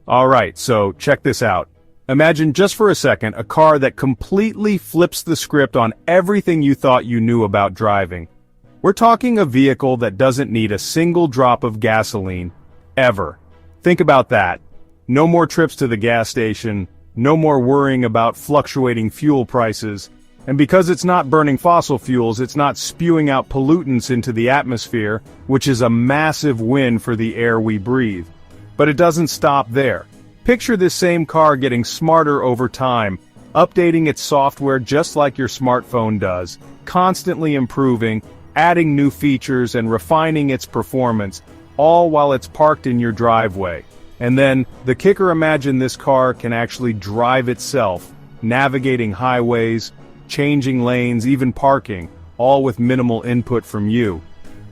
Alright, so check this out. Imagine just for a second a car that completely flips the script on everything you thought you knew about driving. We're talking a vehicle that doesn't need a single drop of gasoline, ever. Think about that. No more trips to the gas station, no more worrying about fluctuating fuel prices, and because it's not burning fossil fuels, it's not spewing out pollutants into the atmosphere, which is a massive win for the air we breathe. But it doesn't stop there. Picture this same car getting smarter over time, updating its software just like your smartphone does, constantly improving, adding new features and refining its performance, all while it's parked in your driveway. And then, the kicker, imagine this car can actually drive itself, navigating highways, changing lanes, even parking, all with minimal input from you.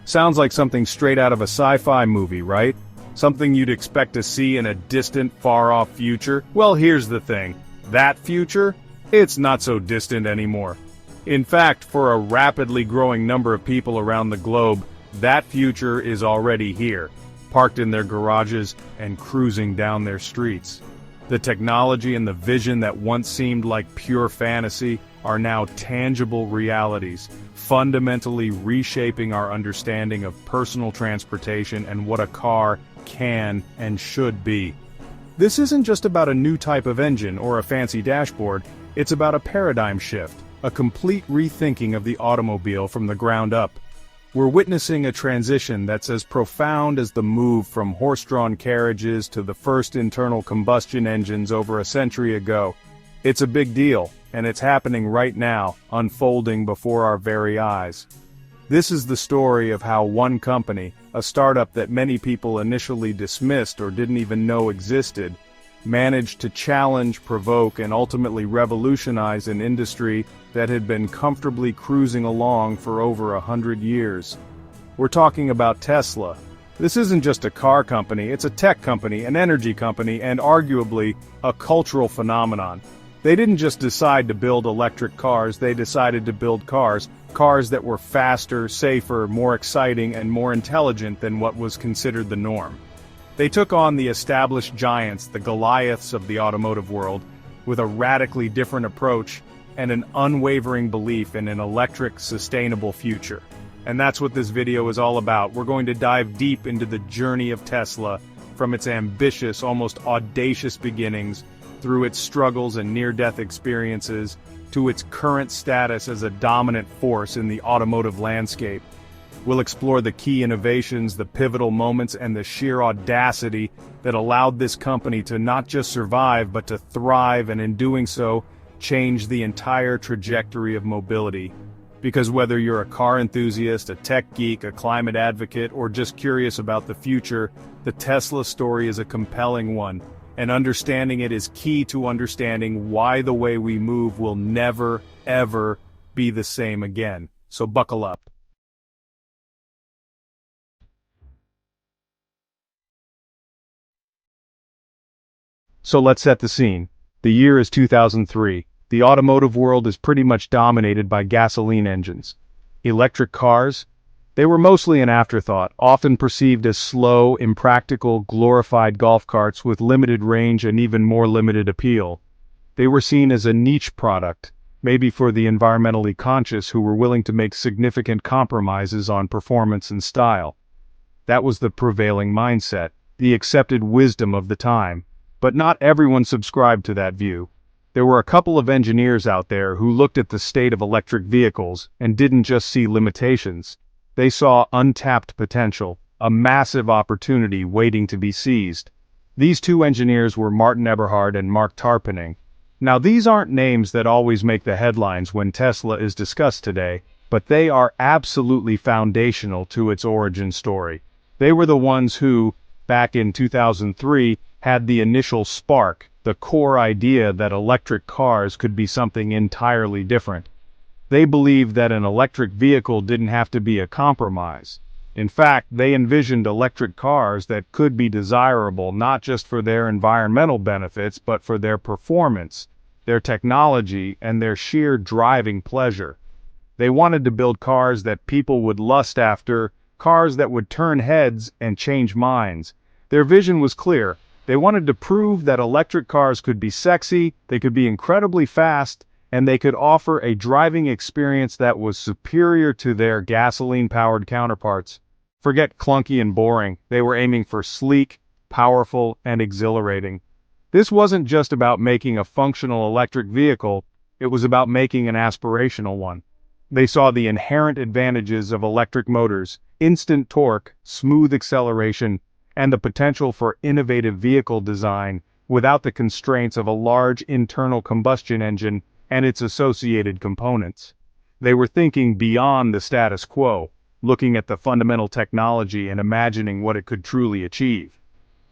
Sounds like something straight out of a sci-fi movie, right? Something you'd expect to see in a distant, far-off future? Well, here's the thing. That future? It's not so distant anymore. In fact, for a rapidly growing number of people around the globe, that future is already here, parked in their garages and cruising down their streets. The technology and the vision that once seemed like pure fantasy are now tangible realities, fundamentally reshaping our understanding of personal transportation and what a car can and should be. This isn't just about a new type of engine or a fancy dashboard, it's about a paradigm shift, a complete rethinking of the automobile from the ground up. We're witnessing a transition that's as profound as the move from horse-drawn carriages to the first internal combustion engines over a century ago. It's a big deal, and it's happening right now, unfolding before our very eyes. This is the story of how one company, a startup that many people initially dismissed or didn't even know existed, managed to challenge, provoke, and ultimately revolutionize an industry that had been comfortably cruising along for over 100 years. We're talking about Tesla. This isn't just a car company, it's a tech company, an energy company, and arguably, a cultural phenomenon. They didn't just decide to build electric cars, they decided to build cars that were faster, safer, more exciting, and more intelligent than what was considered the norm. They took on the established giants, the Goliaths of the automotive world, with a radically different approach and an unwavering belief in an electric, sustainable future. And that's what this video is all about. We're going to dive deep into the journey of Tesla, from its ambitious, almost audacious beginnings, through its struggles and near-death experiences, to its current status as a dominant force in the automotive landscape. We'll explore the key innovations, the pivotal moments, and the sheer audacity that allowed this company to not just survive but to thrive, and in doing so, change the entire trajectory of mobility. Because whether you're a car enthusiast, a tech geek, a climate advocate, or just curious about the future, the Tesla story is a compelling one. And understanding it is key to understanding why the way we move will never, ever be the same again. So buckle up. So let's set the scene. The year is 2003. The automotive world is pretty much dominated by gasoline engines. Electric cars? They were mostly an afterthought, often perceived as slow, impractical, glorified golf carts with limited range and even more limited appeal. They were seen as a niche product, maybe for the environmentally conscious who were willing to make significant compromises on performance and style. That was the prevailing mindset, the accepted wisdom of the time. But not everyone subscribed to that view. There were a couple of engineers out there who looked at the state of electric vehicles and didn't just see limitations. They saw untapped potential, a massive opportunity waiting to be seized. These two engineers were Martin Eberhard and Mark Tarpenning. Now these aren't names that always make the headlines when Tesla is discussed today, but they are absolutely foundational to its origin story. They were the ones who, back in 2003, had the initial spark, the core idea that electric cars could be something entirely different. They believed that an electric vehicle didn't have to be a compromise. In fact, they envisioned electric cars that could be desirable not just for their environmental benefits but for their performance, their technology, and their sheer driving pleasure. They wanted to build cars that people would lust after, cars that would turn heads and change minds. Their vision was clear: They wanted to prove that electric cars could be sexy, they could be incredibly fast, and they could offer a driving experience that was superior to their gasoline-powered counterparts. Forget clunky and boring, they were aiming for sleek, powerful, and exhilarating. This wasn't just about making a functional electric vehicle, it was about making an aspirational one. They saw the inherent advantages of electric motors, instant torque, smooth acceleration, and the potential for innovative vehicle design without the constraints of a large internal combustion engine and its associated components. They were thinking beyond the status quo, looking at the fundamental technology and imagining what it could truly achieve.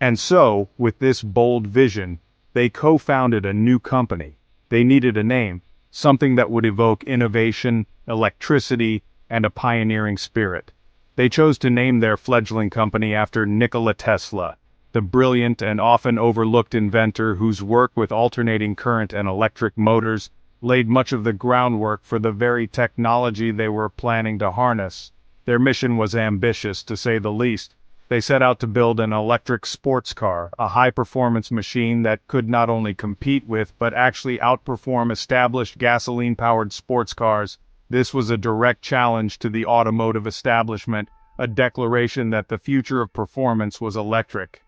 And so, with this bold vision, they co-founded a new company. They needed a name, something that would evoke innovation, electricity, and a pioneering spirit. They chose to name their fledgling company after Nikola Tesla, the brilliant and often overlooked inventor whose work with alternating current and electric motors laid much of the groundwork for the very technology they were planning to harness. Their mission was ambitious, to say the least. They set out to build an electric sports car, a high-performance machine that could not only compete with but actually outperform established gasoline-powered sports cars. This was a direct challenge to the automotive establishment, a declaration that the future of performance was electric.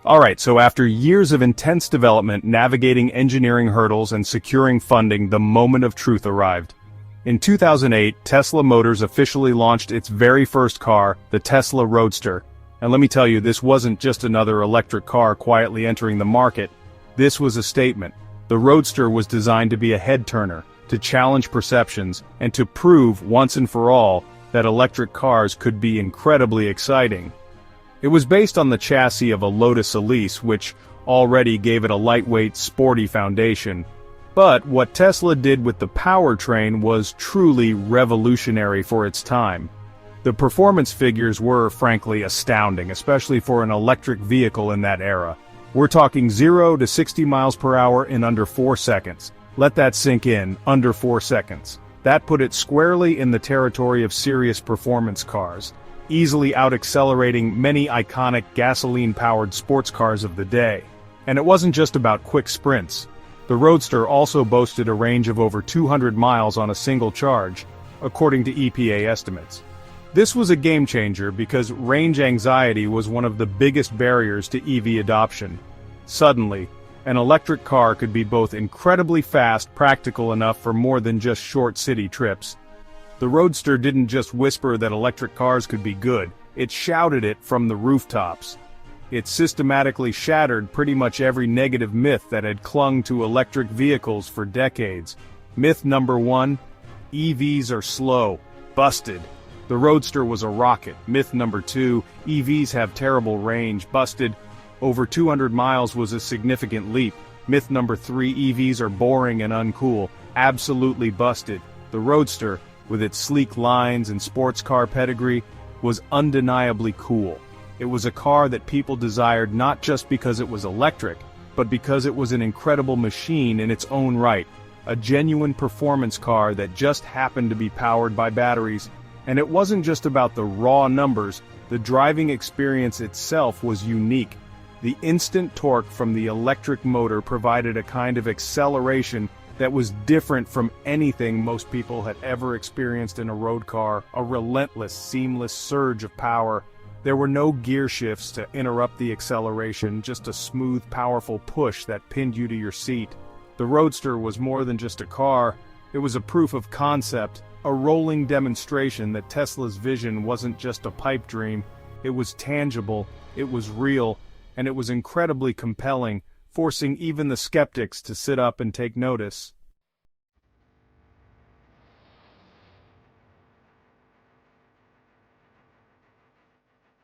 Alright, so after years of intense development, navigating engineering hurdles and securing funding, the moment of truth arrived. In 2008, Tesla Motors officially launched its very first car, the Tesla Roadster. And let me tell you, this wasn't just another electric car quietly entering the market. This was a statement. The Roadster was designed to be a head-turner, to challenge perceptions, and to prove, once and for all, that electric cars could be incredibly exciting. It was based on the chassis of a Lotus Elise, which already gave it a lightweight, sporty foundation. But what Tesla did with the powertrain was truly revolutionary for its time. The performance figures were, frankly, astounding, especially for an electric vehicle in that era. We're talking 0 to 60 miles per hour in under 4 seconds. Let that sink in, under 4 seconds. That put it squarely in the territory of serious performance cars, easily out-accelerating many iconic gasoline-powered sports cars of the day. And it wasn't just about quick sprints. The Roadster also boasted a range of over 200 miles on a single charge, according to EPA estimates. This was a game-changer because range anxiety was one of the biggest barriers to EV adoption. Suddenly, an electric car could be both incredibly fast, practical enough for more than just short city trips. The Roadster didn't just whisper that electric cars could be good, it shouted it from the rooftops. It systematically shattered pretty much every negative myth that had clung to electric vehicles for decades. Myth number 1, EVs are slow. Busted. The Roadster was a rocket. Myth number 2, EVs have terrible range. Busted. Over 200 miles was a significant leap. Myth number 3, EVs are boring and uncool. Absolutely busted. The Roadster, with its sleek lines and sports car pedigree, was undeniably cool. It was a car that people desired not just because it was electric, but because it was an incredible machine in its own right, a genuine performance car that just happened to be powered by batteries. And it wasn't just about the raw numbers, the driving experience itself was unique. The instant torque from the electric motor provided a kind of acceleration that was different from anything most people had ever experienced in a road car, a relentless, seamless surge of power. There were no gear shifts to interrupt the acceleration, just a smooth, powerful push that pinned you to your seat. The Roadster was more than just a car, it was a proof of concept, a rolling demonstration that Tesla's vision wasn't just a pipe dream, it was tangible, it was real, and it was incredibly compelling, forcing even the skeptics to sit up and take notice.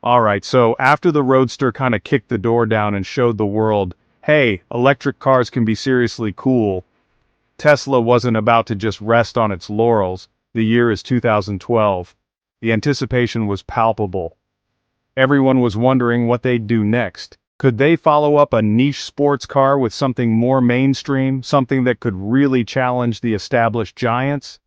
Alright, so after the Roadster kind of kicked the door down and showed the world, hey, electric cars can be seriously cool, Tesla wasn't about to just rest on its laurels. The year is 2012. The anticipation was palpable. Everyone was wondering what they'd do next. Could they follow up a niche sports car with something more mainstream, something that could really challenge the established giants?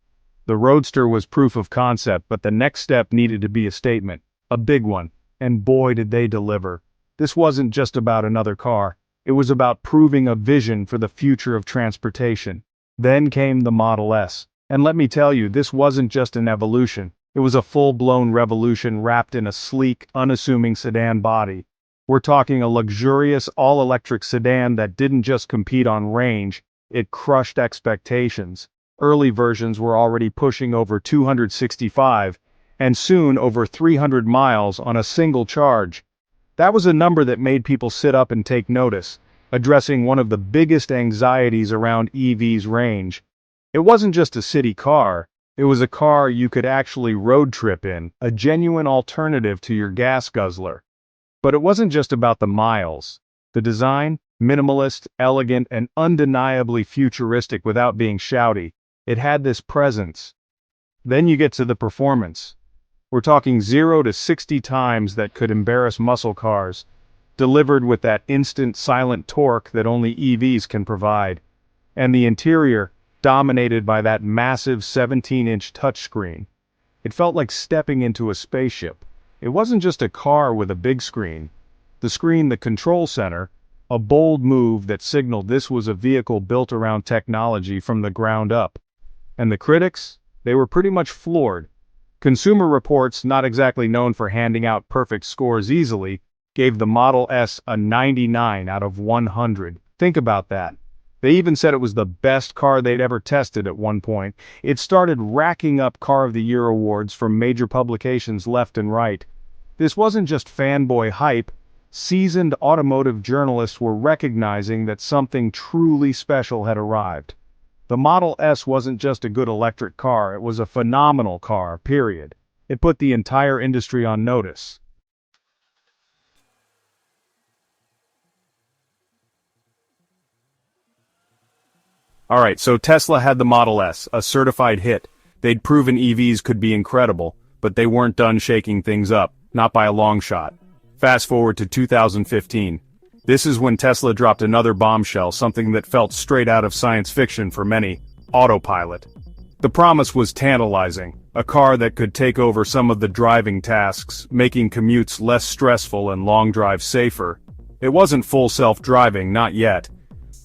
The Roadster was proof of concept, but the next step needed to be a statement. A big one. And boy did they deliver. This wasn't just about another car. It was about proving a vision for the future of transportation. Then came the Model S. And let me tell you, this wasn't just an evolution. It was a full-blown revolution wrapped in a sleek, unassuming sedan body. We're talking a luxurious, all-electric sedan that didn't just compete on range, it crushed expectations. Early versions were already pushing over 265, and soon over 300 miles on a single charge. That was a number that made people sit up and take notice, addressing one of the biggest anxieties around EV's range. It wasn't just a city car, it was a car you could actually road trip in, a genuine alternative to your gas guzzler. But it wasn't just about the miles. The design, minimalist, elegant, and undeniably futuristic without being shouty. It had this presence. Then you get to the performance. We're talking 0 to 60 times that could embarrass muscle cars, delivered with that instant silent torque that only EVs can provide. And the interior, dominated by that massive 17-inch touchscreen. It felt like stepping into a spaceship. It wasn't just a car with a big screen. The control center, a bold move that signaled this was a vehicle built around technology from the ground up. And the critics? They were pretty much floored. Consumer Reports, not exactly known for handing out perfect scores easily, gave the Model S a 99 out of 100. Think about that. They even said it was the best car they'd ever tested at one point. It started racking up Car of the Year awards from major publications left and right. This wasn't just fanboy hype. Seasoned automotive journalists were recognizing that something truly special had arrived. The Model S wasn't just a good electric car, it was a phenomenal car, period. It put the entire industry on notice. Alright, so Tesla had the Model S, a certified hit. They'd proven EVs could be incredible, but they weren't done shaking things up, not by a long shot. Fast forward to 2015. This is when Tesla dropped another bombshell, something that felt straight out of science fiction for many: Autopilot. The promise was tantalizing, a car that could take over some of the driving tasks, making commutes less stressful and long drives safer. It wasn't full self-driving, not yet,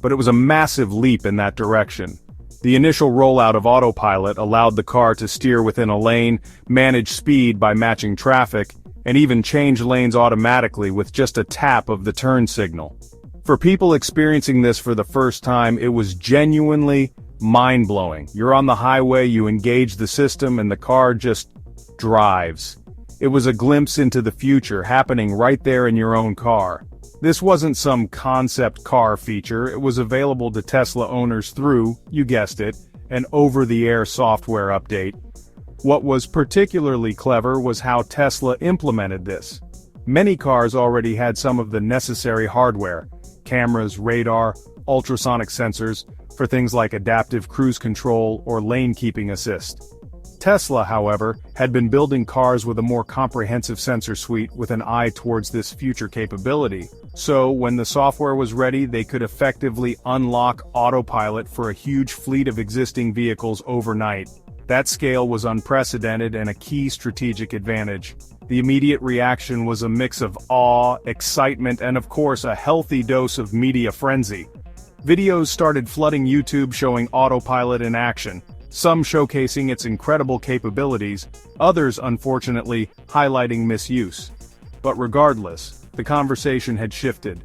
but it was a massive leap in that direction. The initial rollout of Autopilot allowed the car to steer within a lane, manage speed by matching traffic, and even change lanes automatically with just a tap of the turn signal. For people experiencing this for the first time, it was genuinely mind-blowing. You're on the highway, you engage the system, and the car just drives. It was a glimpse into the future happening right there in your own car. This wasn't some concept car feature, it was available to Tesla owners through, you guessed it, an over-the-air software update. What was particularly clever was how Tesla implemented this. Many cars already had some of the necessary hardware: cameras, radar, ultrasonic sensors, for things like adaptive cruise control or lane-keeping assist. Tesla, however, had been building cars with a more comprehensive sensor suite with an eye towards this future capability. So, when the software was ready, they could effectively unlock Autopilot for a huge fleet of existing vehicles overnight. That scale was unprecedented and a key strategic advantage. The immediate reaction was a mix of awe, excitement, and of course a healthy dose of media frenzy. Videos started flooding YouTube showing Autopilot in action, some showcasing its incredible capabilities, others unfortunately highlighting misuse. But regardless, the conversation had shifted.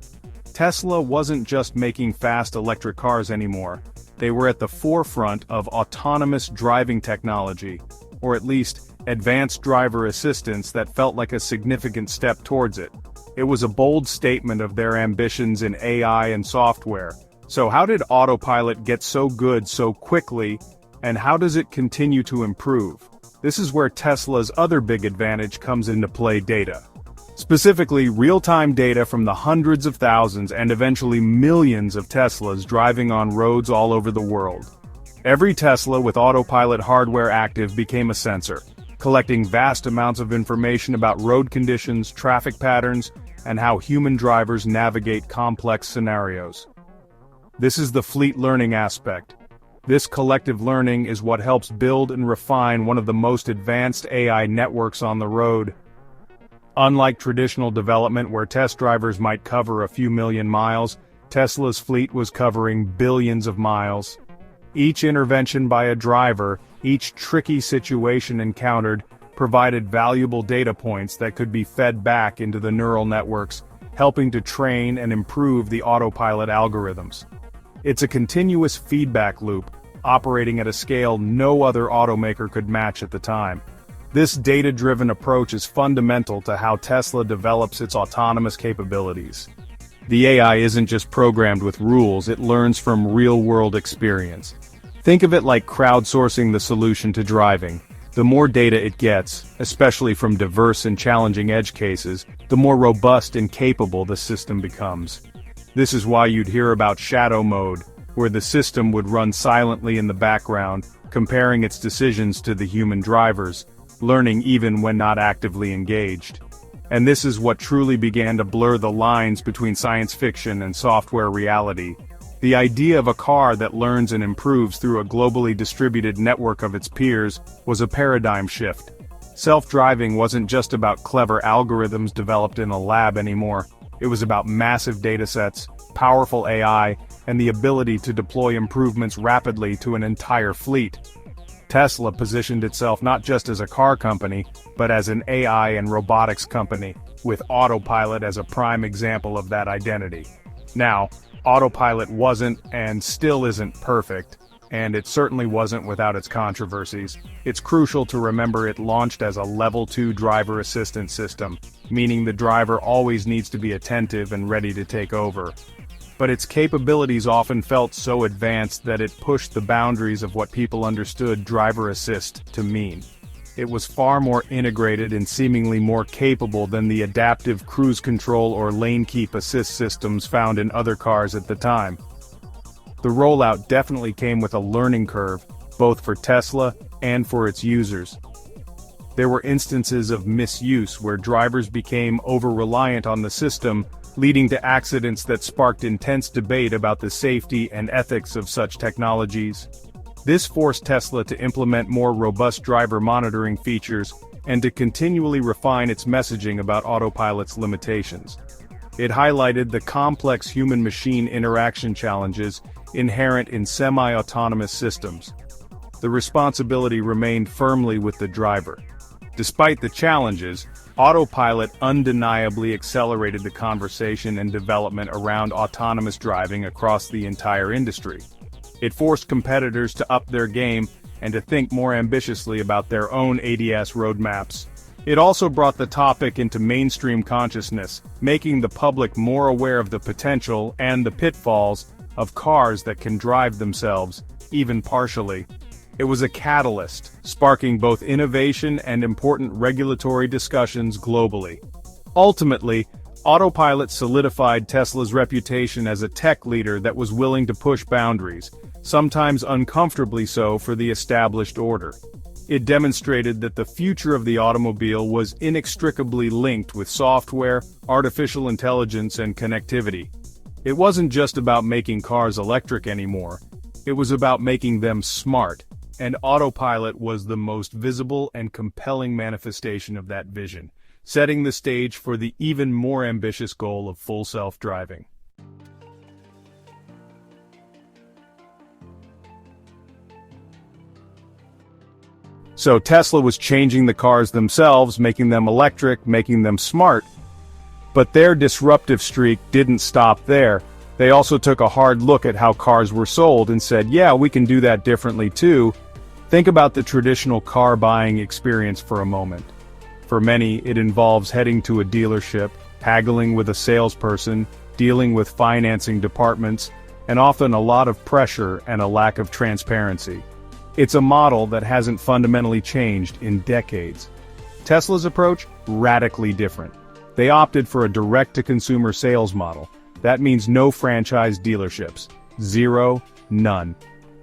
Tesla wasn't just making fast electric cars anymore. They were at the forefront of autonomous driving technology, or at least, advanced driver assistance that felt like a significant step towards it. It was a bold statement of their ambitions in AI and software. So how did Autopilot get so good so quickly, and how does it continue to improve? This is where Tesla's other big advantage comes into play: data. Specifically, real-time data from the hundreds of thousands and eventually millions of Teslas driving on roads all over the world. Every Tesla with Autopilot hardware active became a sensor, collecting vast amounts of information about road conditions, traffic patterns, and how human drivers navigate complex scenarios. This is the fleet learning aspect. This collective learning is what helps build and refine one of the most advanced AI networks on the road. Unlike traditional development where test drivers might cover a few million miles, Tesla's fleet was covering billions of miles. Each intervention by a driver, each tricky situation encountered, provided valuable data points that could be fed back into the neural networks, helping to train and improve the autopilot algorithms. It's a continuous feedback loop, operating at a scale no other automaker could match at the time. This data-driven approach is fundamental to how Tesla develops its autonomous capabilities. The AI isn't just programmed with rules, it learns from real-world experience. Think of it like crowdsourcing the solution to driving. The more data it gets, especially from diverse and challenging edge cases, the more robust and capable the system becomes. This is why you'd hear about shadow mode, where the system would run silently in the background, comparing its decisions to the human drivers, learning even when not actively engaged. And this is what truly began to blur the lines between science fiction and software reality. The idea of a car that learns and improves through a globally distributed network of its peers was a paradigm shift. Self-driving wasn't just about clever algorithms developed in a lab anymore. It was about massive datasets, powerful AI, and the ability to deploy improvements rapidly to an entire fleet. Tesla positioned itself not just as a car company, but as an AI and robotics company, with Autopilot as a prime example of that identity. Now, Autopilot wasn't and still isn't perfect, and it certainly wasn't without its controversies. It's crucial to remember it launched as a Level 2 driver assistance system, meaning the driver always needs to be attentive and ready to take over. But its capabilities often felt so advanced that it pushed the boundaries of what people understood driver assist to mean. It was far more integrated and seemingly more capable than the adaptive cruise control or lane keep assist systems found in other cars at the time. The rollout definitely came with a learning curve, both for Tesla and for its users. There were instances of misuse where drivers became over-reliant on the system, leading to accidents that sparked intense debate about the safety and ethics of such technologies. This forced Tesla to implement more robust driver monitoring features and to continually refine its messaging about Autopilot's limitations. It highlighted the complex human-machine interaction challenges inherent in semi-autonomous systems. The responsibility remained firmly with the driver. Despite the challenges, Autopilot undeniably accelerated the conversation and development around autonomous driving across the entire industry. It forced competitors to up their game and to think more ambitiously about their own ADS roadmaps. It also brought the topic into mainstream consciousness, making the public more aware of the potential and the pitfalls of cars that can drive themselves, even partially. It was a catalyst, sparking both innovation and important regulatory discussions globally. Ultimately, Autopilot solidified Tesla's reputation as a tech leader that was willing to push boundaries, sometimes uncomfortably so for the established order. It demonstrated that the future of the automobile was inextricably linked with software, artificial intelligence, and connectivity. It wasn't just about making cars electric anymore. It was about making them smart, and Autopilot was the most visible and compelling manifestation of that vision, setting the stage for the even more ambitious goal of full self-driving. So Tesla was changing the cars themselves, making them electric, making them smart. But their disruptive streak didn't stop there. They also took a hard look at how cars were sold and said, yeah, we can do that differently too. Think about the traditional car buying experience for a moment. For many, it involves heading to a dealership, haggling with a salesperson, dealing with financing departments, and often a lot of pressure and a lack of transparency. It's a model that hasn't fundamentally changed in decades. Tesla's approach? Radically different. They opted for a direct-to-consumer sales model. That means no franchise dealerships. Zero, none.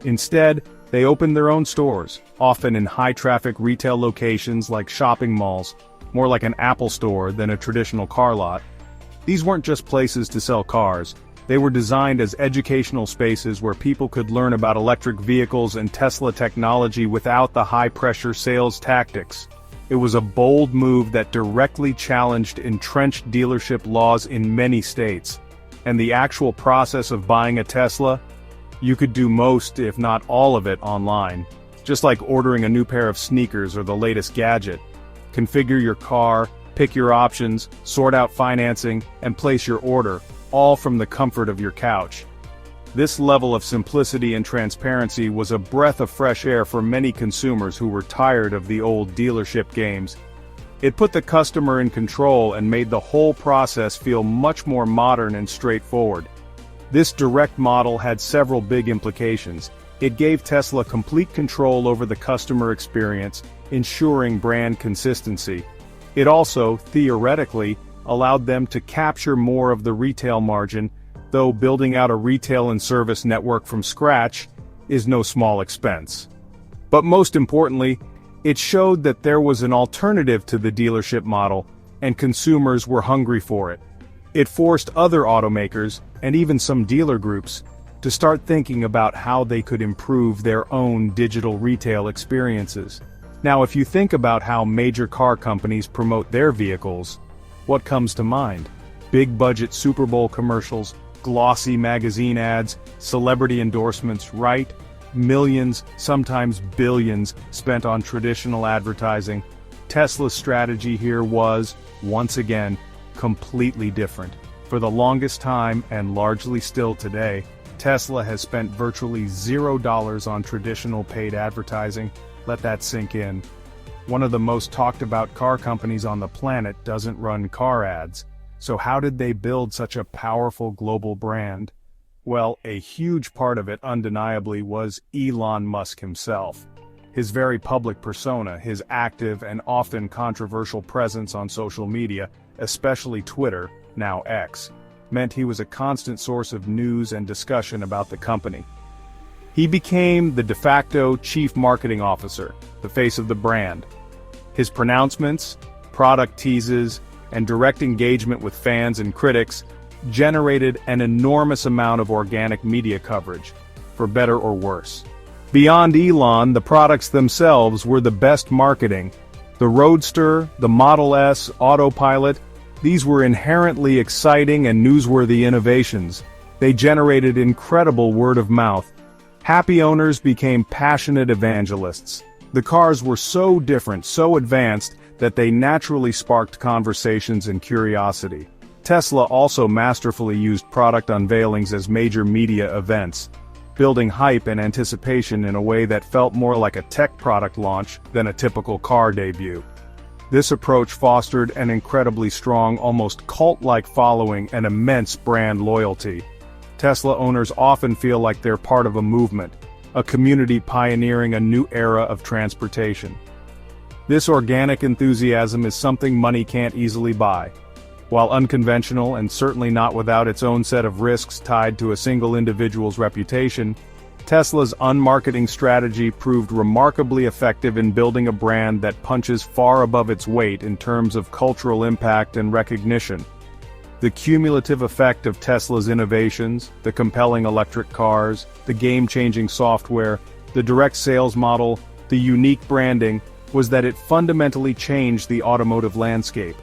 Instead, they opened their own stores, often in high-traffic retail locations like shopping malls, more like an Apple store than a traditional car lot. These weren't just places to sell cars, They were designed as educational spaces where people could learn about electric vehicles and Tesla technology without the high-pressure sales tactics. It was a bold move that directly challenged entrenched dealership laws in many states. And the actual process of buying a Tesla? You could do most, if not all of it, online. Just like ordering a new pair of sneakers or the latest gadget. Configure your car, pick your options, sort out financing, and place your order, all from the comfort of your couch. This level of simplicity and transparency was a breath of fresh air for many consumers who were tired of the old dealership games. It put the customer in control and made the whole process feel much more modern and straightforward. This direct model had several big implications. It gave Tesla complete control over the customer experience, ensuring brand consistency. It also, theoretically, allowed them to capture more of the retail margin, though building out a retail and service network from scratch is no small expense. But most importantly, it showed that there was an alternative to the dealership model, and consumers were hungry for it. It forced other automakers, and even some dealer groups, to start thinking about how they could improve their own digital retail experiences. Now, if you think about how major car companies promote their vehicles, what comes to mind? Big budget Super Bowl commercials, glossy magazine ads, celebrity endorsements, right? Millions, sometimes billions, spent on traditional advertising. Tesla's strategy here was, once again, completely different. For the longest time, and largely still today, Tesla has spent virtually $0 on traditional paid advertising. Let that sink in. One of the most talked about car companies on the planet doesn't run car ads. So how did they build such a powerful global brand? Well, a huge part of it undeniably was Elon Musk himself. His very public persona, his active and often controversial presence on social media, especially Twitter, now X, meant he was a constant source of news and discussion about the company. He became the de facto chief marketing officer, the face of the brand. His pronouncements, product teases, and direct engagement with fans and critics generated an enormous amount of organic media coverage, for better or worse. Beyond Elon, the products themselves were the best marketing. The Roadster, the Model S, Autopilot, these were inherently exciting and newsworthy innovations. They generated incredible word of mouth. Happy owners became passionate evangelists. The cars were so different, so advanced, that they naturally sparked conversations and curiosity. Tesla also masterfully used product unveilings as major media events, building hype and anticipation in a way that felt more like a tech product launch than a typical car debut. This approach fostered an incredibly strong, almost cult-like following and immense brand loyalty. Tesla owners often feel like they're part of a movement, a community pioneering a new era of transportation. This organic enthusiasm is something money can't easily buy. While unconventional and certainly not without its own set of risks tied to a single individual's reputation, Tesla's unmarketing strategy proved remarkably effective in building a brand that punches far above its weight in terms of cultural impact and recognition. The cumulative effect of Tesla's innovations, the compelling electric cars, the game-changing software, the direct sales model, the unique branding, was that it fundamentally changed the automotive landscape.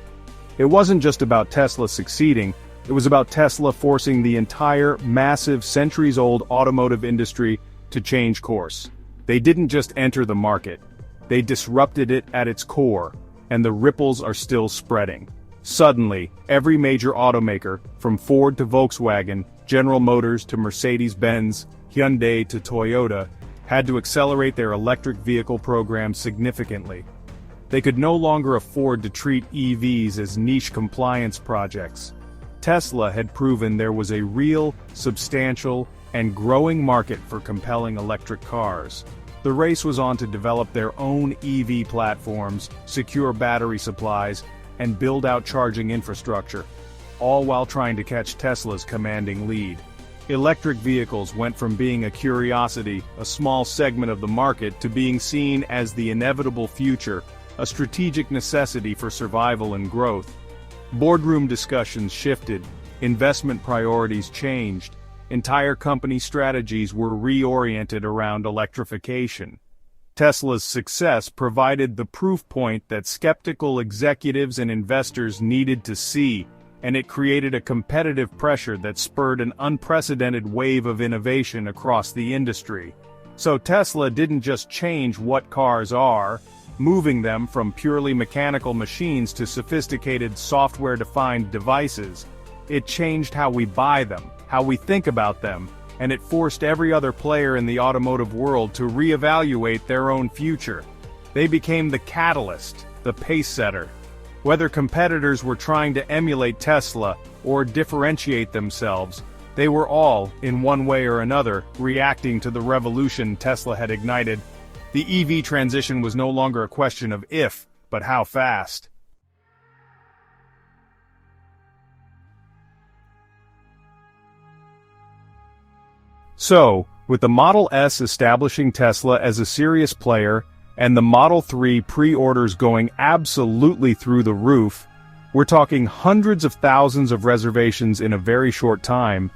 It wasn't just about Tesla succeeding, it was about Tesla forcing the entire, massive, centuries-old automotive industry to change course. They didn't just enter the market, they disrupted it at its core, and the ripples are still spreading. Suddenly, every major automaker, from Ford to Volkswagen, General Motors to Mercedes-Benz, Hyundai to Toyota, had to accelerate their electric vehicle programs significantly. They could no longer afford to treat EVs as niche compliance projects. Tesla had proven there was a real, substantial, and growing market for compelling electric cars. The race was on to develop their own EV platforms, secure battery supplies, and build out charging infrastructure, all while trying to catch Tesla's commanding lead. Electric vehicles went from being a curiosity, a small segment of the market, to being seen as the inevitable future, a strategic necessity for survival and growth. Boardroom discussions shifted. investment priorities changed. Entire company strategies were reoriented around electrification. Tesla's success provided the proof point that skeptical executives and investors needed to see, and it created a competitive pressure that spurred an unprecedented wave of innovation across the industry. So Tesla didn't just change what cars are, moving them from purely mechanical machines to sophisticated software-defined devices. It changed how we buy them, how we think about them, and it forced every other player in the automotive world to reevaluate their own future. They became the catalyst, the pace-setter. Whether competitors were trying to emulate Tesla or differentiate themselves, they were all, in one way or another, reacting to the revolution Tesla had ignited. The EV transition was no longer a question of if, but how fast. So, with the Model S establishing Tesla as a serious player, and the Model 3 pre-orders going absolutely through the roof, we're talking hundreds of thousands of reservations in a very short time,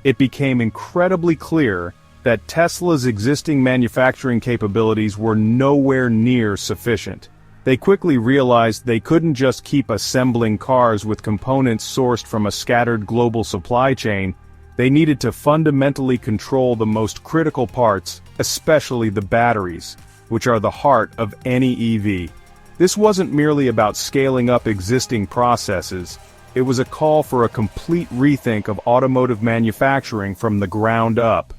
it became incredibly clear that Tesla's existing manufacturing capabilities were nowhere near sufficient. They quickly realized they couldn't just keep assembling cars with components sourced from a scattered global supply chain. They needed to fundamentally control the most critical parts, especially the batteries, which are the heart of any EV. This wasn't merely about scaling up existing processes, it was a call for a complete rethink of automotive manufacturing from the ground up.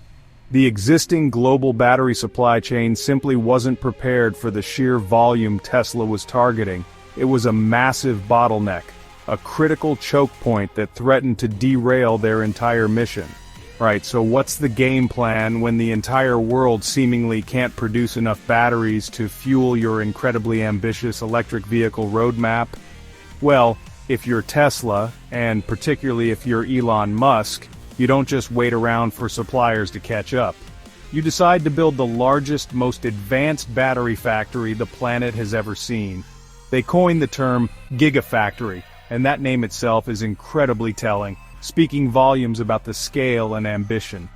The existing global battery supply chain simply wasn't prepared for the sheer volume Tesla was targeting. It was a massive bottleneck, a critical choke point that threatened to derail their entire mission. Right, so what's the game plan when the entire world seemingly can't produce enough batteries to fuel your incredibly ambitious electric vehicle roadmap? Well, if you're Tesla, and particularly if you're Elon Musk, you don't just wait around for suppliers to catch up. You decide to build the largest, most advanced battery factory the planet has ever seen. They coined the term Gigafactory, and that name itself is incredibly telling, speaking volumes about the scale and ambition.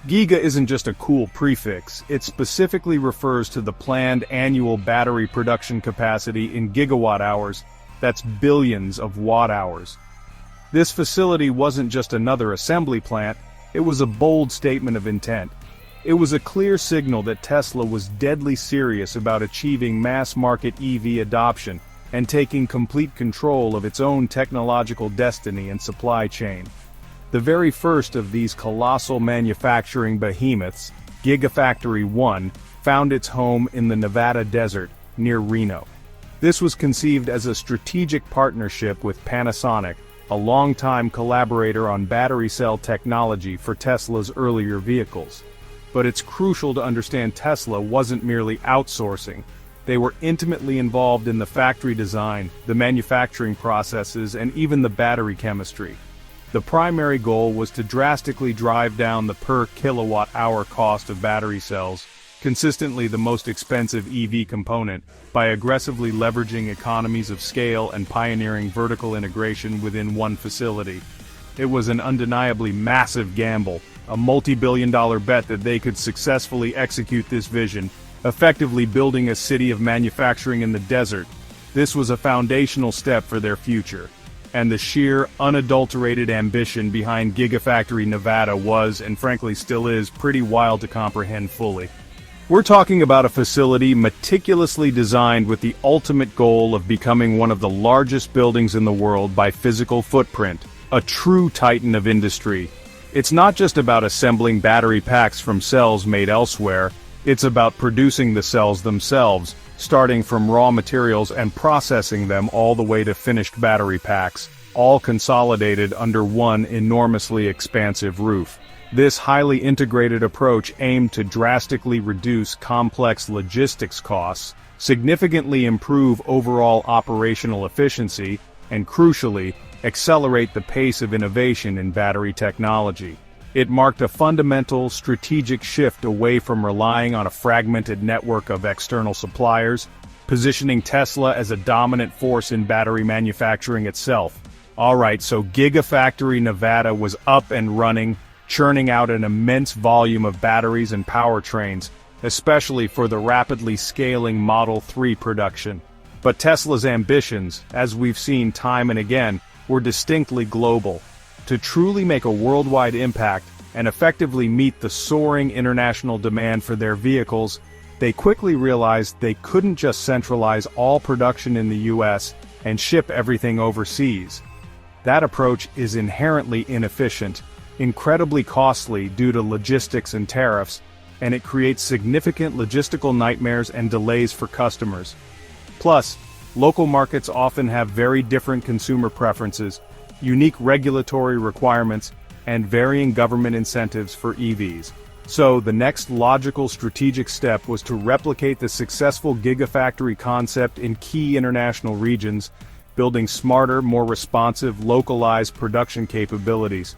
Giga isn't just a cool prefix, it specifically refers to the planned annual battery production capacity in gigawatt-hours, that's billions of watt-hours. This facility wasn't just another assembly plant, it was a bold statement of intent. It was a clear signal that Tesla was deadly serious about achieving mass-market EV adoption and taking complete control of its own technological destiny and supply chain. The very first of these colossal manufacturing behemoths, Gigafactory 1, found its home in the Nevada desert, near Reno. This was conceived as a strategic partnership with Panasonic, a longtime collaborator on battery cell technology for Tesla's earlier vehicles. But it's crucial to understand Tesla wasn't merely outsourcing. They were intimately involved in the factory design, the manufacturing processes, and even the battery chemistry. The primary goal was to drastically drive down the per kilowatt-hour cost of battery cells, consistently the most expensive EV component, by aggressively leveraging economies of scale and pioneering vertical integration within one facility. It was an undeniably massive gamble, a multi-billion-dollar bet that they could successfully execute this vision, effectively building a city of manufacturing in the desert. This was a foundational step for their future. And the sheer, unadulterated ambition behind Gigafactory Nevada was, and frankly still is, pretty wild to comprehend fully. We're talking about a facility meticulously designed with the ultimate goal of becoming one of the largest buildings in the world by physical footprint, a true titan of industry. It's not just about assembling battery packs from cells made elsewhere, it's about producing the cells themselves, starting from raw materials and processing them all the way to finished battery packs, all consolidated under one enormously expansive roof. This highly integrated approach aimed to drastically reduce complex logistics costs, significantly improve overall operational efficiency, and crucially, accelerate the pace of innovation in battery technology. It marked a fundamental, strategic shift away from relying on a fragmented network of external suppliers, positioning Tesla as a dominant force in battery manufacturing itself. Alright, so Gigafactory Nevada was up and running, churning out an immense volume of batteries and powertrains, especially for the rapidly scaling Model 3 production. But Tesla's ambitions, as we've seen time and again, were distinctly global. To truly make a worldwide impact and effectively meet the soaring international demand for their vehicles, they quickly realized they couldn't just centralize all production in the US and ship everything overseas. That approach is inherently inefficient, incredibly costly due to logistics and tariffs, and it creates significant logistical nightmares and delays for customers. Plus, local markets often have very different consumer preferences, unique regulatory requirements, and varying government incentives for EVs. So, the next logical strategic step was to replicate the successful Gigafactory concept in key international regions, building smarter, more responsive, localized production capabilities.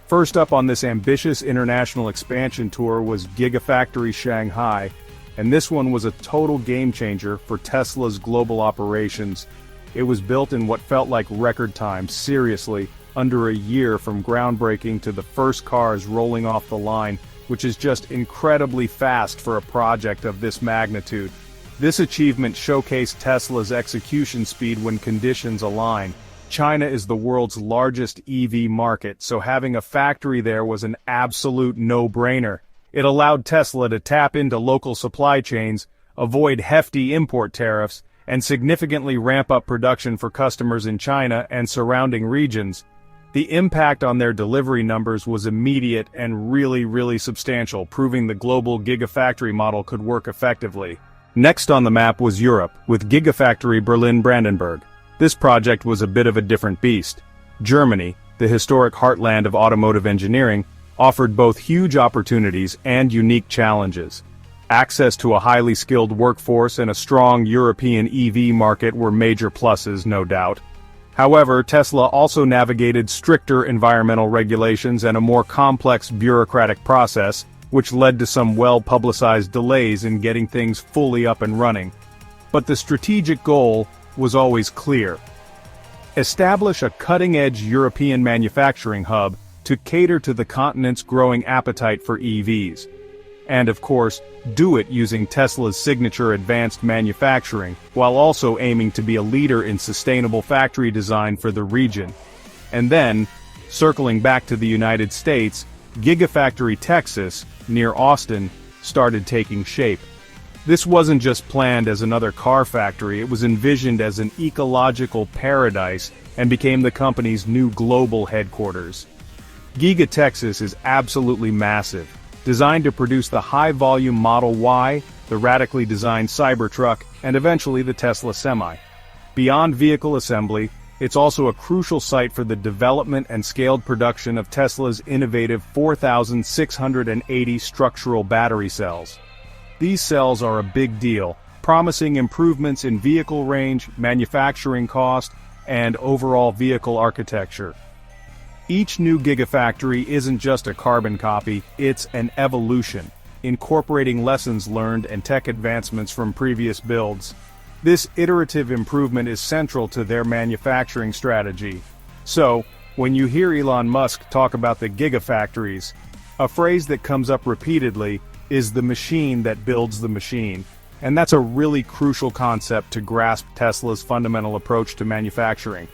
First up on this ambitious international expansion tour was Gigafactory Shanghai, and this one was a total game-changer for Tesla's global operations. It was built in what felt like record time, seriously, under a year from groundbreaking to the first cars rolling off the line, which is just incredibly fast for a project of this magnitude. This achievement showcased Tesla's execution speed when conditions align. China is the world's largest EV market, so having a factory there was an absolute no-brainer. It allowed Tesla to tap into local supply chains, avoid hefty import tariffs, and significantly ramp up production for customers in China and surrounding regions. The impact on their delivery numbers was immediate and really substantial, proving the global Gigafactory model could work effectively. Next on the map was Europe, with Gigafactory Berlin-Brandenburg. This project was a bit of a different beast. Germany, the historic heartland of automotive engineering, offered both huge opportunities and unique challenges. Access to a highly skilled workforce and a strong European EV market were major pluses, no doubt. However, Tesla also navigated stricter environmental regulations and a more complex bureaucratic process, which led to some well-publicized delays in getting things fully up and running. But the strategic goal was always clear. Establish a cutting-edge European manufacturing hub to cater to the continent's growing appetite for EVs. And of course, do it using Tesla's signature advanced manufacturing, while also aiming to be a leader in sustainable factory design for the region. And then, circling back to the United States, Gigafactory Texas, near Austin, started taking shape. This wasn't just planned as another car factory, it was envisioned as an ecological paradise and became the company's new global headquarters. Giga Texas is absolutely massive, designed to produce the high-volume Model Y, the radically designed Cybertruck, and eventually the Tesla Semi. Beyond vehicle assembly, it's also a crucial site for the development and scaled production of Tesla's innovative 4,680 structural battery cells. These cells are a big deal, promising improvements in vehicle range, manufacturing cost, and overall vehicle architecture. Each new Gigafactory isn't just a carbon copy, it's an evolution, incorporating lessons learned and tech advancements from previous builds. This iterative improvement is central to their manufacturing strategy. So, when you hear Elon Musk talk about the Gigafactories, a phrase that comes up repeatedly is the machine that builds the machine. And that's a really crucial concept to grasp Tesla's fundamental approach to manufacturing.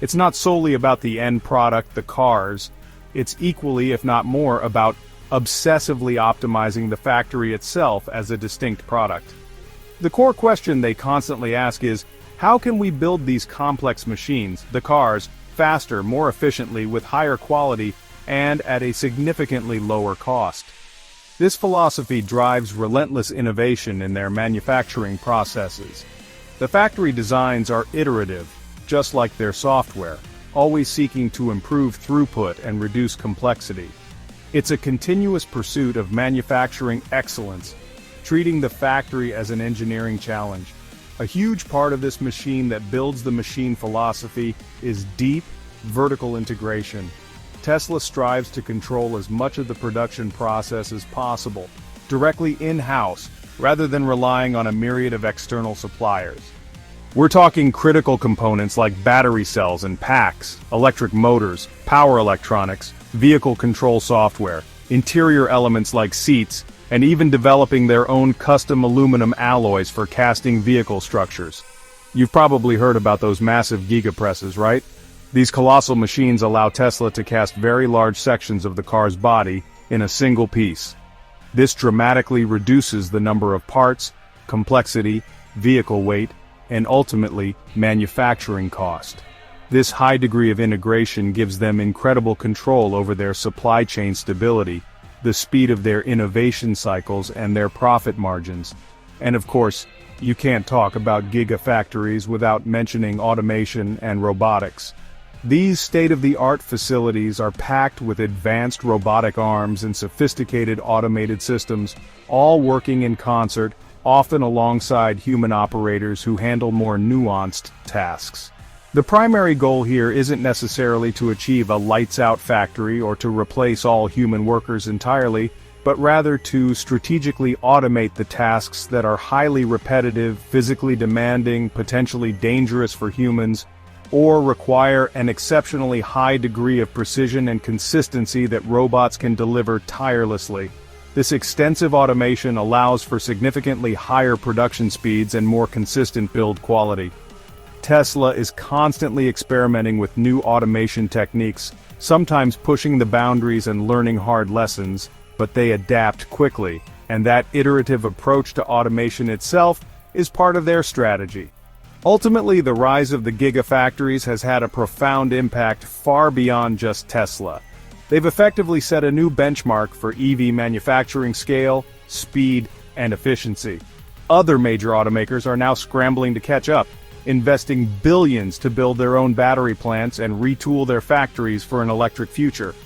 It's not solely about the end product, the cars. It's equally, if not more, about obsessively optimizing the factory itself as a distinct product. The core question they constantly ask is, how can we build these complex machines, the cars, faster, more efficiently, with higher quality, and at a significantly lower cost? This philosophy drives relentless innovation in their manufacturing processes. The factory designs are iterative, just like their software, always seeking to improve throughput and reduce complexity. It's a continuous pursuit of manufacturing excellence, treating the factory as an engineering challenge. A huge part of this machine that builds the machine philosophy is deep, vertical integration. Tesla strives to control as much of the production process as possible, directly in-house, rather than relying on a myriad of external suppliers. We're talking critical components like battery cells and packs, electric motors, power electronics, vehicle control software, interior elements like seats, and even developing their own custom aluminum alloys for casting vehicle structures. You've probably heard about those massive gigapresses, right? These colossal machines allow Tesla to cast very large sections of the car's body in a single piece. This dramatically reduces the number of parts, complexity, vehicle weight, and ultimately, manufacturing cost. This high degree of integration gives them incredible control over their supply chain stability, the speed of their innovation cycles, and their profit margins. And of course, you can't talk about gigafactories without mentioning automation and robotics. These state-of-the-art facilities are packed with advanced robotic arms and sophisticated automated systems, all working in concert, often alongside human operators who handle more nuanced tasks. The primary goal here isn't necessarily to achieve a lights-out factory or to replace all human workers entirely, but rather to strategically automate the tasks that are highly repetitive, physically demanding, potentially dangerous for humans, or require an exceptionally high degree of precision and consistency that robots can deliver tirelessly. This extensive automation allows for significantly higher production speeds and more consistent build quality. Tesla is constantly experimenting with new automation techniques, sometimes pushing the boundaries and learning hard lessons, but they adapt quickly, and that iterative approach to automation itself is part of their strategy. Ultimately, the rise of the gigafactories has had a profound impact far beyond just Tesla. They've effectively set a new benchmark for EV manufacturing scale, speed, and efficiency. Other major automakers are now scrambling to catch up, investing billions to build their own battery plants and retool their factories for an electric future.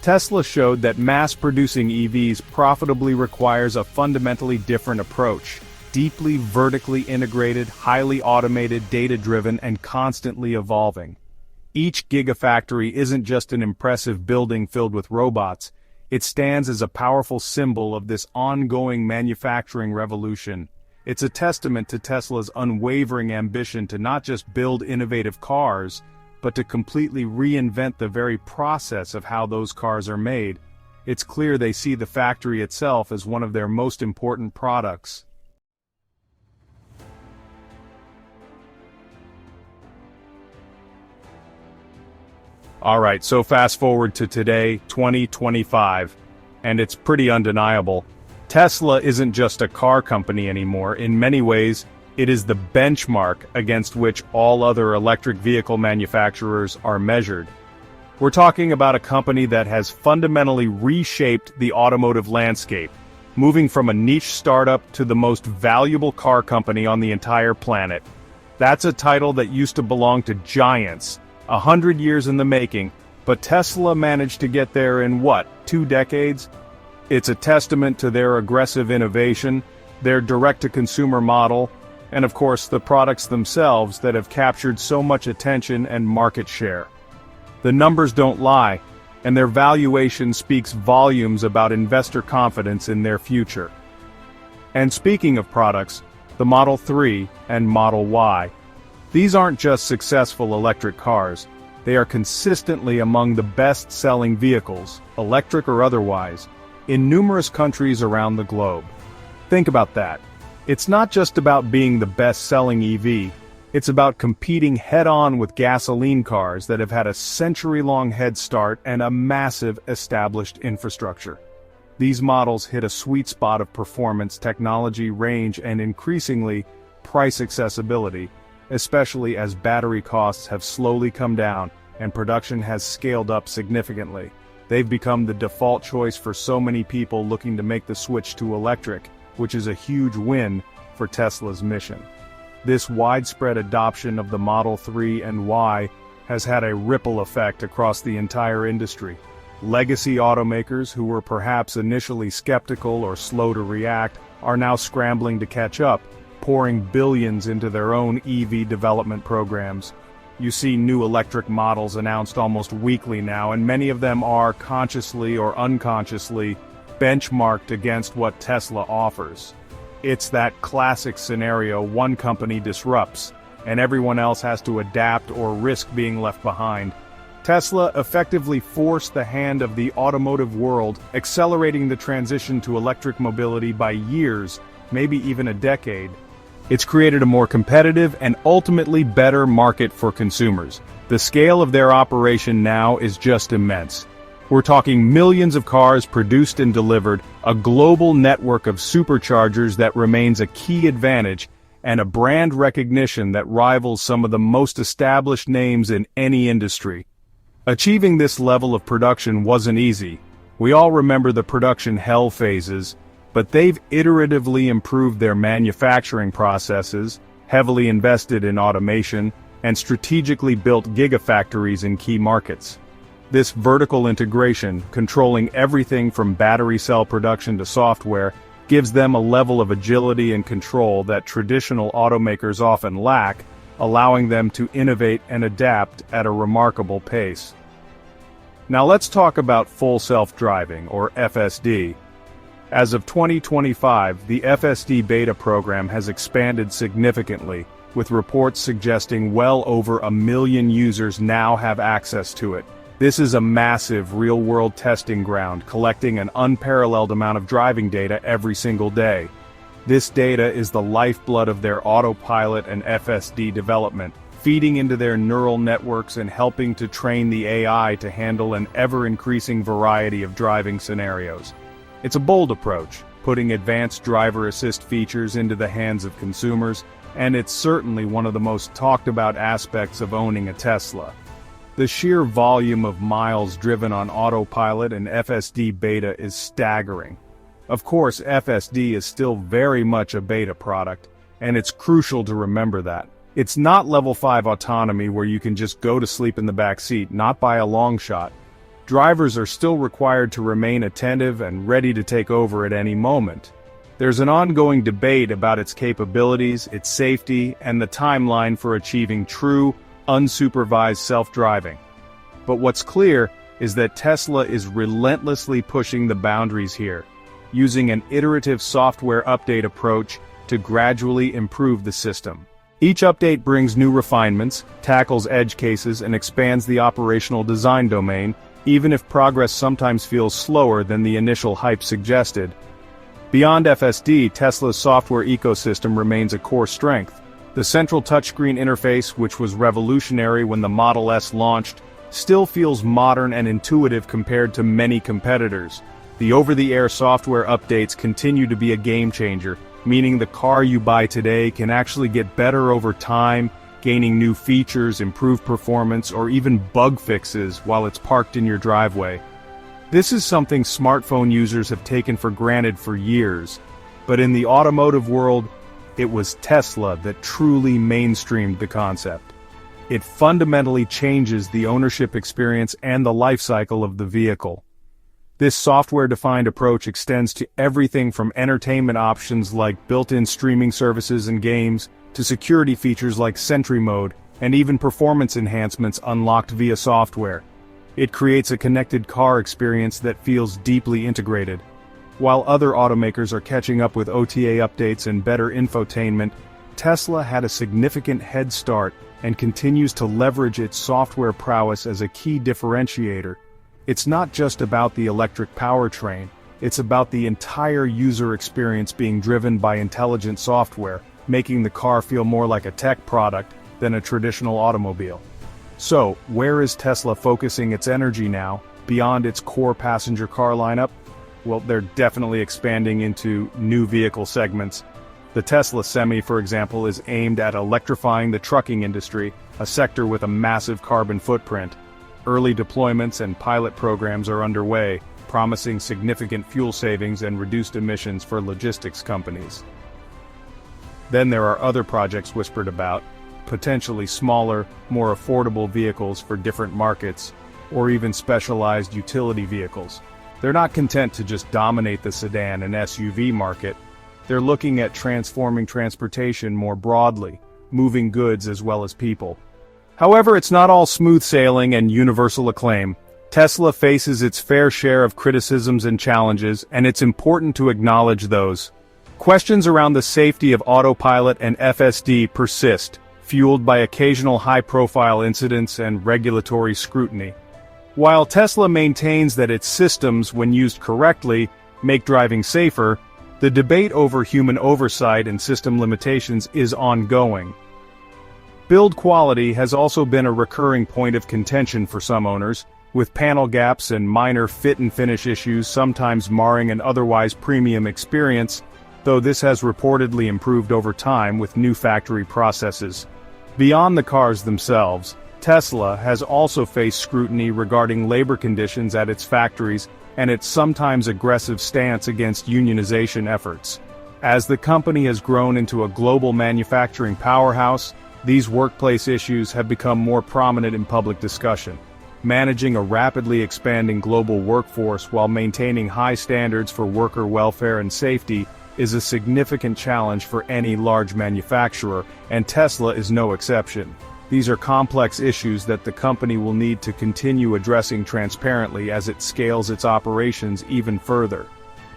Tesla showed that mass-producing EVs profitably requires a fundamentally different approach. Deeply vertically integrated, highly automated, data-driven, and constantly evolving. Each gigafactory isn't just an impressive building filled with robots, it stands as a powerful symbol of this ongoing manufacturing revolution. It's a testament to Tesla's unwavering ambition to not just build innovative cars, but to completely reinvent the very process of how those cars are made. It's clear they see the factory itself as one of their most important products. Alright, so fast forward to today, 2025, and it's pretty undeniable. Tesla isn't just a car company anymore. In many ways, it is the benchmark against which all other electric vehicle manufacturers are measured. We're talking about a company that has fundamentally reshaped the automotive landscape, moving from a niche startup to the most valuable car company on the entire planet. That's a title that used to belong to giants, 100 years in the making, but Tesla managed to get there in what, 2 decades? It's a testament to their aggressive innovation, their direct-to-consumer model, and of course the products themselves that have captured so much attention and market share. The numbers don't lie, and their valuation speaks volumes about investor confidence in their future. And speaking of products, the Model 3 and Model Y. These aren't just successful electric cars, they are consistently among the best-selling vehicles, electric or otherwise, in numerous countries around the globe. Think about that. It's not just about being the best-selling EV, it's about competing head-on with gasoline cars that have had a century-long head start and a massive established infrastructure. These models hit a sweet spot of performance, technology, range, and increasingly, price accessibility, especially as battery costs have slowly come down and production has scaled up significantly. They've become the default choice for so many people looking to make the switch to electric, which is a huge win for Tesla's mission. This widespread adoption of the Model 3 and Y has had a ripple effect across the entire industry. Legacy automakers who were perhaps initially skeptical or slow to react are now scrambling to catch up, pouring billions into their own EV development programs. You see new electric models announced almost weekly now, and many of them are, consciously or unconsciously, benchmarked against what Tesla offers. It's that classic scenario: one company disrupts, and everyone else has to adapt or risk being left behind. Tesla effectively forced the hand of the automotive world, accelerating the transition to electric mobility by years, maybe even a decade. It's created a more competitive and ultimately better market for consumers. The scale of their operation now is just immense. We're talking millions of cars produced and delivered, a global network of superchargers that remains a key advantage, and a brand recognition that rivals some of the most established names in any industry. Achieving this level of production wasn't easy. We all remember the production hell phases, but they've iteratively improved their manufacturing processes, heavily invested in automation, and strategically built gigafactories in key markets. This vertical integration, controlling everything from battery cell production to software, gives them a level of agility and control that traditional automakers often lack, allowing them to innovate and adapt at a remarkable pace. Now let's talk about full self-driving, or FSD. As of 2025, the FSD beta program has expanded significantly, with reports suggesting well over 1 million users now have access to it. This is a massive real-world testing ground, collecting an unparalleled amount of driving data every single day. This data is the lifeblood of their Autopilot and FSD development, feeding into their neural networks and helping to train the AI to handle an ever-increasing variety of driving scenarios. It's a bold approach, putting advanced driver assist features into the hands of consumers, and it's certainly one of the most talked about aspects of owning a Tesla. The sheer volume of miles driven on Autopilot and FSD beta is staggering. Of course, FSD is still very much a beta product, and it's crucial to remember that. It's not level 5 autonomy where you can just go to sleep in the back seat, not by a long shot. Drivers are still required to remain attentive and ready to take over at any moment. There's an ongoing debate about its capabilities, its safety, and the timeline for achieving true, unsupervised self-driving. But what's clear is that Tesla is relentlessly pushing the boundaries here, using an iterative software update approach to gradually improve the system. Each update brings new refinements, tackles edge cases, and expands the operational design domain, even if progress sometimes feels slower than the initial hype suggested. Beyond FSD, Tesla's software ecosystem remains a core strength. The central touchscreen interface, which was revolutionary when the Model S launched, still feels modern and intuitive compared to many competitors. The over-the-air software updates continue to be a game-changer, meaning the car you buy today can actually get better over time, gaining new features, improved performance, or even bug fixes while it's parked in your driveway. This is something smartphone users have taken for granted for years, but in the automotive world, it was Tesla that truly mainstreamed the concept. It fundamentally changes the ownership experience and the life cycle of the vehicle. This software-defined approach extends to everything from entertainment options like built-in streaming services and games, to security features like Sentry Mode, and even performance enhancements unlocked via software. It creates a connected car experience that feels deeply integrated. While other automakers are catching up with OTA updates and better infotainment, Tesla had a significant head start and continues to leverage its software prowess as a key differentiator. It's not just about the electric powertrain, it's about the entire user experience being driven by intelligent software, making the car feel more like a tech product than a traditional automobile. So, where is Tesla focusing its energy now, beyond its core passenger car lineup? Well, they're definitely expanding into new vehicle segments. The Tesla Semi, for example, is aimed at electrifying the trucking industry, a sector with a massive carbon footprint. Early deployments and pilot programs are underway, promising significant fuel savings and reduced emissions for logistics companies. Then there are other projects whispered about, potentially smaller, more affordable vehicles for different markets, or even specialized utility vehicles. They're not content to just dominate the sedan and SUV market. They're looking at transforming transportation more broadly, moving goods as well as people. However, it's not all smooth sailing and universal acclaim. Tesla faces its fair share of criticisms and challenges, and it's important to acknowledge those. Questions around the safety of Autopilot and FSD persist. fueled by occasional high-profile incidents and regulatory scrutiny. While Tesla maintains that its systems, when used correctly, make driving safer, the debate over human oversight and system limitations is ongoing. Build quality has also been a recurring point of contention for some owners, with panel gaps and minor fit and finish issues sometimes marring an otherwise premium experience, though this has reportedly improved over time with new factory processes. Beyond the cars themselves, Tesla has also faced scrutiny regarding labor conditions at its factories and its sometimes aggressive stance against unionization efforts. As the company has grown into a global manufacturing powerhouse, these workplace issues have become more prominent in public discussion. Managing a rapidly expanding global workforce while maintaining high standards for worker welfare and safety is a significant challenge for any large manufacturer, and Tesla is no exception. These are complex issues that the company will need to continue addressing transparently as it scales its operations even further.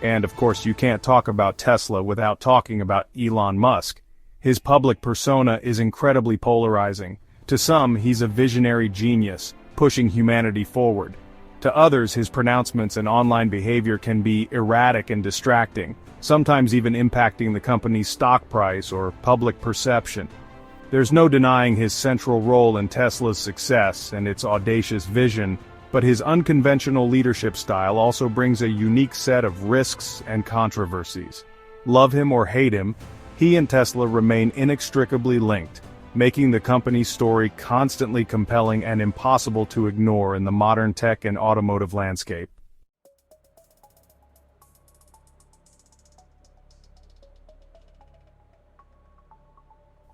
And of course, you can't talk about Tesla without talking about Elon Musk. His public persona is incredibly polarizing. To some, he's a visionary genius, pushing humanity forward. To others, his pronouncements and online behavior can be erratic and distracting, sometimes even impacting the company's stock price or public perception. There's no denying his central role in Tesla's success and its audacious vision, but his unconventional leadership style also brings a unique set of risks and controversies. Love him or hate him, he and Tesla remain inextricably linked, making the company's story constantly compelling and impossible to ignore in the modern tech and automotive landscape.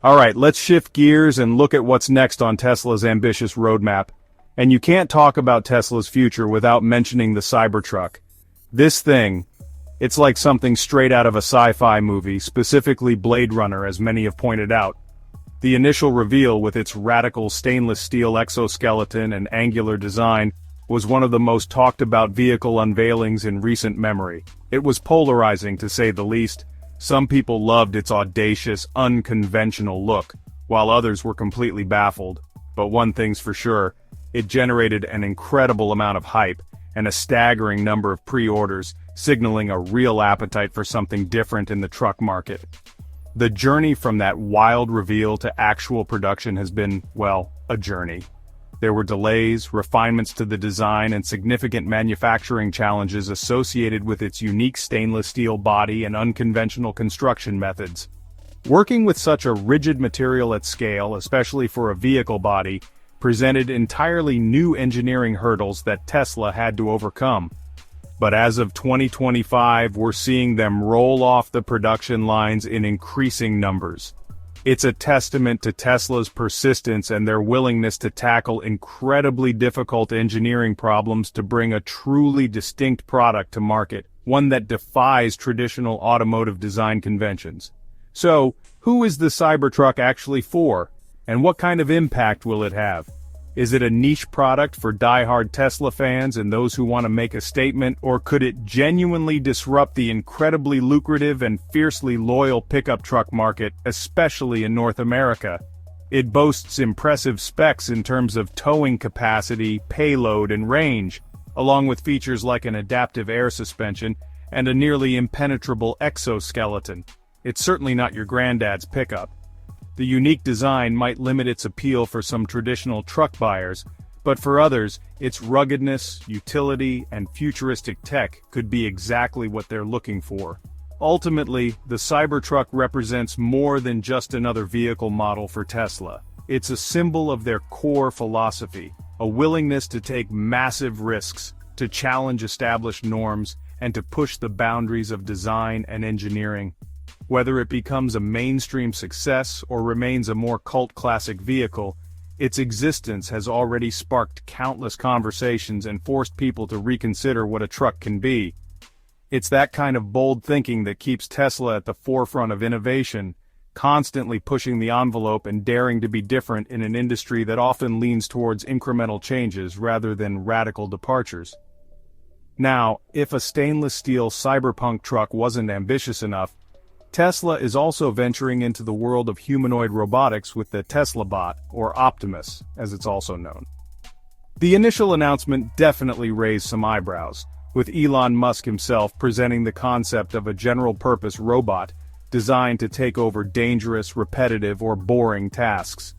Alright, let's shift gears and look at what's next on Tesla's ambitious roadmap. And you can't talk about Tesla's future without mentioning the Cybertruck. This thing, it's like something straight out of a sci-fi movie, specifically Blade Runner, as many have pointed out. The initial reveal with its radical stainless steel exoskeleton and angular design was one of the most talked about vehicle unveilings in recent memory. It was polarizing, to say the least. Some people loved its audacious, unconventional look, while others were completely baffled. But one thing's for sure, it generated an incredible amount of hype, and a staggering number of pre-orders, signaling a real appetite for something different in the truck market. The journey from that wild reveal to actual production has been, well, a journey. There were delays, refinements to the design, and significant manufacturing challenges associated with its unique stainless steel body and unconventional construction methods. Working with such a rigid material at scale, especially for a vehicle body, presented entirely new engineering hurdles that Tesla had to overcome. But as of 2025, we're seeing them roll off the production lines in increasing numbers. It's a testament to Tesla's persistence and their willingness to tackle incredibly difficult engineering problems to bring a truly distinct product to market, one that defies traditional automotive design conventions. So, who is the Cybertruck actually for, and what kind of impact will it have? Is it a niche product for die-hard Tesla fans and those who want to make a statement, or could it genuinely disrupt the incredibly lucrative and fiercely loyal pickup truck market, especially in North America? It boasts impressive specs in terms of towing capacity, payload, and range, along with features like an adaptive air suspension and a nearly impenetrable exoskeleton. It's certainly not your granddad's pickup. The unique design might limit its appeal for some traditional truck buyers, but for others, its ruggedness, utility, and futuristic tech could be exactly what they're looking for. Ultimately, the Cybertruck represents more than just another vehicle model for Tesla. It's a symbol of their core philosophy, a willingness to take massive risks, to challenge established norms, and to push the boundaries of design and engineering. Whether it becomes a mainstream success or remains a more cult classic vehicle, its existence has already sparked countless conversations and forced people to reconsider what a truck can be. It's that kind of bold thinking that keeps Tesla at the forefront of innovation, constantly pushing the envelope and daring to be different in an industry that often leans towards incremental changes rather than radical departures. Now, if a stainless steel cyberpunk truck wasn't ambitious enough, Tesla is also venturing into the world of humanoid robotics with the Tesla Bot, or Optimus, as it's also known. The initial announcement definitely raised some eyebrows, with Elon Musk himself presenting the concept of a general-purpose robot designed to take over dangerous, repetitive, or boring tasks.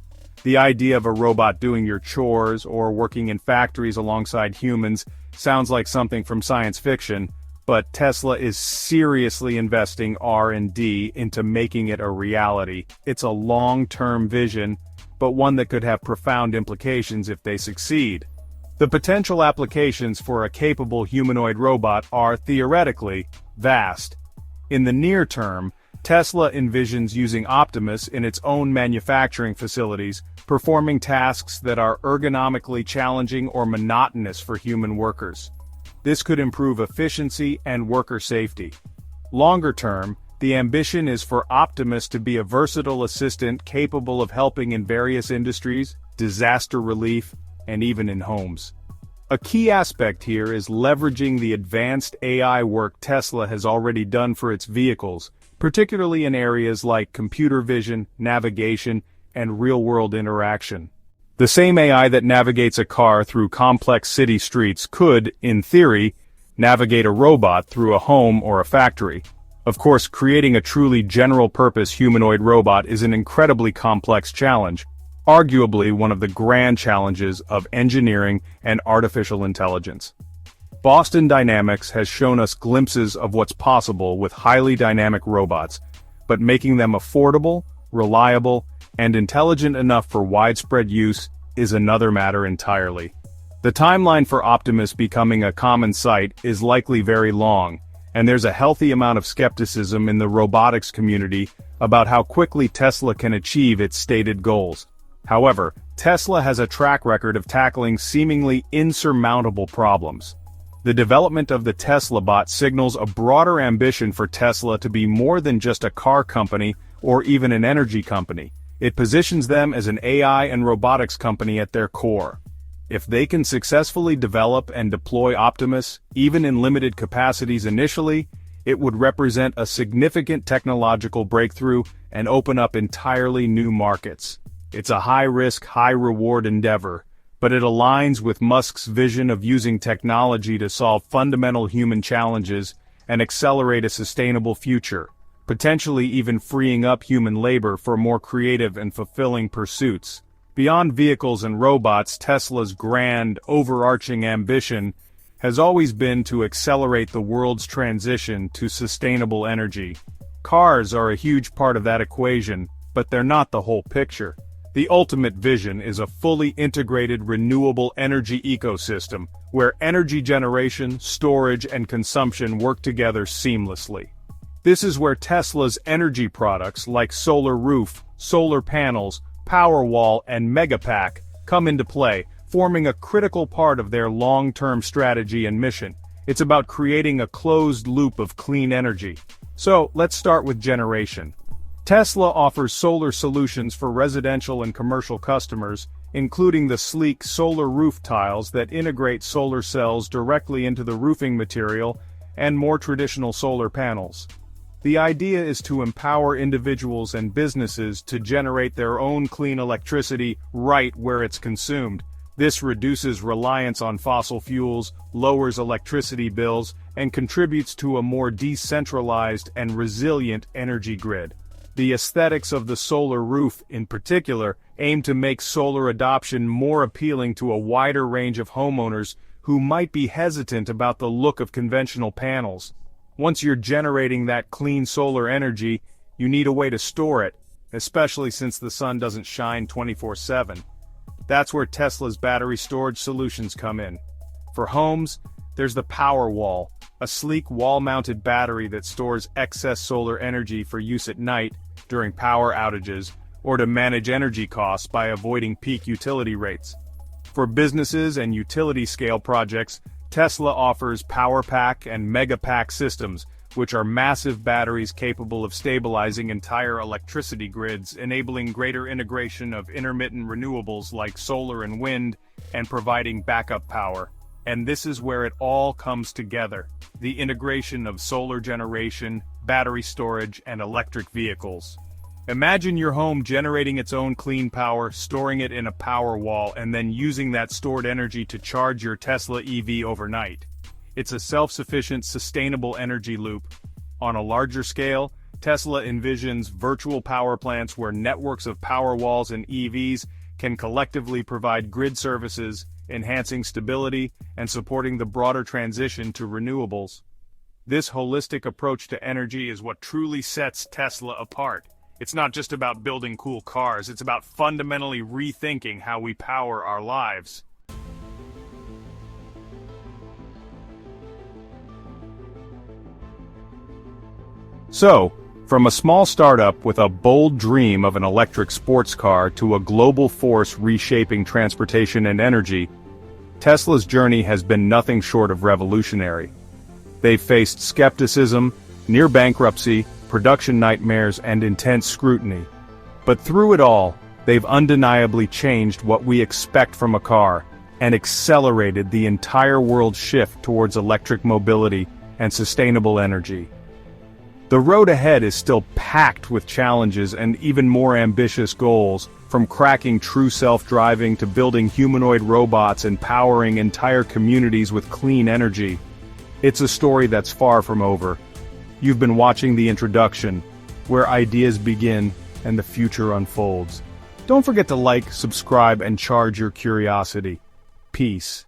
The idea of a robot doing your chores or working in factories alongside humans sounds like something from science fiction, but Tesla is seriously investing R&D into making it a reality. It's a long-term vision, but one that could have profound implications if they succeed. The potential applications for a capable humanoid robot are theoretically vast. In the near term, Tesla envisions using Optimus in its own manufacturing facilities, performing tasks that are ergonomically challenging or monotonous for human workers. This could improve efficiency and worker safety. Longer term, the ambition is for Optimus to be a versatile assistant capable of helping in various industries, disaster relief, and even in homes. A key aspect here is leveraging the advanced AI work Tesla has already done for its vehicles, particularly in areas like computer vision, navigation, and real-world interaction. The same AI that navigates a car through complex city streets could, in theory, navigate a robot through a home or a factory. Of course, creating a truly general-purpose humanoid robot is an incredibly complex challenge, arguably one of the grand challenges of engineering and artificial intelligence. Boston Dynamics has shown us glimpses of what's possible with highly dynamic robots, but making them affordable, reliable, and intelligent enough for widespread use is another matter entirely. The timeline for Optimus becoming a common sight is likely very long, and there's a healthy amount of skepticism in the robotics community about how quickly Tesla can achieve its stated goals. However, Tesla has a track record of tackling seemingly insurmountable problems. The development of the Tesla Bot signals a broader ambition for Tesla to be more than just a car company or even an energy company. It positions them as an AI and robotics company at their core. If they can successfully develop and deploy Optimus, even in limited capacities initially, it would represent a significant technological breakthrough and open up entirely new markets. It's a high-risk, high-reward endeavor, but it aligns with Musk's vision of using technology to solve fundamental human challenges and accelerate a sustainable future, potentially even freeing up human labor for more creative and fulfilling pursuits. Beyond vehicles and robots, Tesla's grand, overarching ambition has always been to accelerate the world's transition to sustainable energy. Cars are a huge part of that equation, but they're not the whole picture. The ultimate vision is a fully integrated renewable energy ecosystem, where energy generation, storage, and consumption work together seamlessly. This is where Tesla's energy products like solar roof, solar panels, Powerwall, and Megapack come into play, forming a critical part of their long-term strategy and mission. It's about creating a closed loop of clean energy. So, let's start with generation. Tesla offers solar solutions for residential and commercial customers, including the sleek solar roof tiles that integrate solar cells directly into the roofing material, and more traditional solar panels. The idea is to empower individuals and businesses to generate their own clean electricity right where it's consumed. This reduces reliance on fossil fuels, lowers electricity bills, and contributes to a more decentralized and resilient energy grid. The aesthetics of the solar roof, in particular, aim to make solar adoption more appealing to a wider range of homeowners who might be hesitant about the look of conventional panels. Once you're generating that clean solar energy, you need a way to store it, especially since the sun doesn't shine 24/7. That's where Tesla's battery storage solutions come in. For homes, there's the Powerwall, a sleek wall-mounted battery that stores excess solar energy for use at night, during power outages, or to manage energy costs by avoiding peak utility rates. For businesses and utility-scale projects, Tesla offers PowerPack and Megapack systems, which are massive batteries capable of stabilizing entire electricity grids, enabling greater integration of intermittent renewables like solar and wind, and providing backup power. And this is where it all comes together. The integration of solar generation, battery storage, and electric vehicles. Imagine your home generating its own clean power, storing it in a power wall, and then using that stored energy to charge your Tesla EV overnight. It's a self-sufficient, sustainable energy loop. On a larger scale, Tesla envisions virtual power plants where networks of power walls and EVs can collectively provide grid services, enhancing stability and supporting the broader transition to renewables. This holistic approach to energy is what truly sets Tesla apart. It's not just about building cool cars, it's about fundamentally rethinking how we power our lives. So, from a small startup with a bold dream of an electric sports car to a global force reshaping transportation and energy, Tesla's journey has been nothing short of revolutionary. They've faced skepticism, near bankruptcy, production nightmares, and intense scrutiny. But through it all, they've undeniably changed what we expect from a car, and accelerated the entire world's shift towards electric mobility and sustainable energy. The road ahead is still packed with challenges and even more ambitious goals, from cracking true self-driving to building humanoid robots and powering entire communities with clean energy. It's a story that's far from over. You've been watching the introduction, where ideas begin and the future unfolds. Don't forget to like, subscribe, and charge your curiosity. Peace.